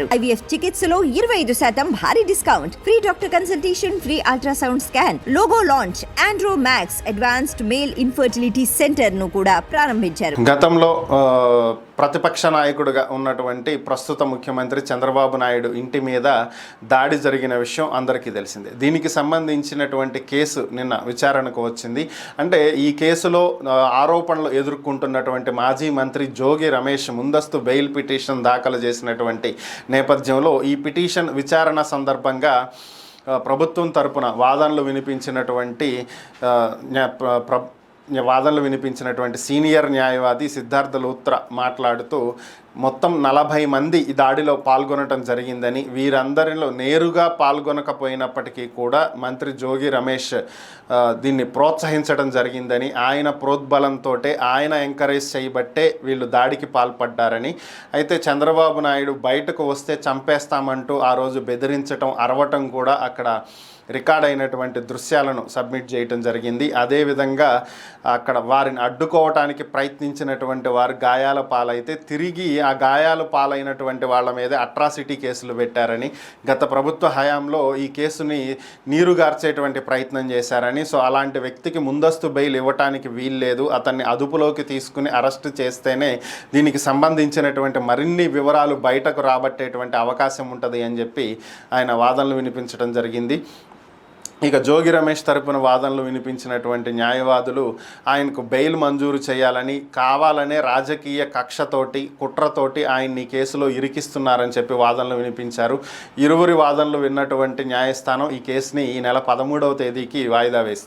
IVF చికిత్సలో 25% భారీ discount, free doctor consultation, free ultrasound scan, logo launch, Andro max advanced male infertility centre ను కూడా ప్రారంభించారు. గతంలో ప్రతిపక్ష నాయకుడిగా ఉన్నటువంటి ప్రస్తుత ముఖ్యమంత్రి చంద్రబాబు నాయుడు ఇంటి మీద దాడి జరిగిన విషయం అందరికీ తెలిసిందే. దీనికి సంబంధించినటువంటి కేసు నిన్న విచారణకు వచ్చింది. అంటే ఈ కేసులో ఆరోపణలు ఎదుర్కొంటున్నటువంటి మాజీ మంత్రి జోగి రమేష్ ముందస్తు బెయిల్ పిటిషన్ దాఖలు చేసినటువంటి నేపథ్యంలో ఈ పిటిషన్ విచారణ సందర్భంగా ప్రభుత్వం తరపున వాదనలు వినిపించినటువంటి సీనియర్ న్యాయవాది సిద్ధార్థ లూత్రా మాట్లాడుతూ మొత్తం 40 మంది ఈ దాడిలో పాల్గొనటం జరిగిందని, వీరందరిలో నేరుగా పాల్గొనకపోయినప్పటికీ కూడా మంత్రి జోగి రమేష్ దీన్ని ప్రోత్సహించడం జరిగిందని, ఆయన ప్రోద్బలంతో ఆయన ఎంకరేజ్ చేయబట్టే వీళ్ళు దాడికి పాల్పడ్డారని, అయితే చంద్రబాబు నాయుడు బయటకు వస్తే చంపేస్తామంటూ ఆ రోజు బెదిరించటం, అరవటం కూడా అక్కడ రికార్డ్ అయినటువంటి దృశ్యాలను సబ్మిట్ చేయటం జరిగింది. అదేవిధంగా అక్కడ వారిని అడ్డుకోవటానికి ప్రయత్నించినటువంటి వారు గాయాల పాలైతే తిరిగి ఆ గాయాలు పాలైనటువంటి వాళ్ళ మీద అట్రాసిటీ కేసులు పెట్టారని, గత ప్రభుత్వ హయాంలో ఈ కేసుని నీరుగార్చేటువంటి ప్రయత్నం చేశారని, సో అలాంటి వ్యక్తికి ముందస్తు బెయిల్ ఇవ్వటానికి వీల్లేదు, అతన్ని అదుపులోకి తీసుకుని అరెస్ట్ చేస్తేనే దీనికి సంబంధించినటువంటి మరిన్ని వివరాలు బయటకు రాబట్టేటువంటి అవకాశం ఉంటుంది అని చెప్పి ఆయన వాదనలు వినిపించడం జరిగింది. ఇక జోగి రమేష్ తరపున వాదనలు వినిపించినటువంటి న్యాయవాదులు ఆయనకు బెయిల్ మంజూరు చేయాలని, కావాలనే రాజకీయ కక్షతోటి కుట్రతోటి ఆయన్ని కేసులో ఇరికిస్తున్నారని చెప్పి వాదనలు వినిపించారు. ఇరువురి వాదనలు విన్నటువంటి న్యాయస్థానం ఈ కేసుని ఈ నెల 13వ తేదీకి వాయిదా వేసింది.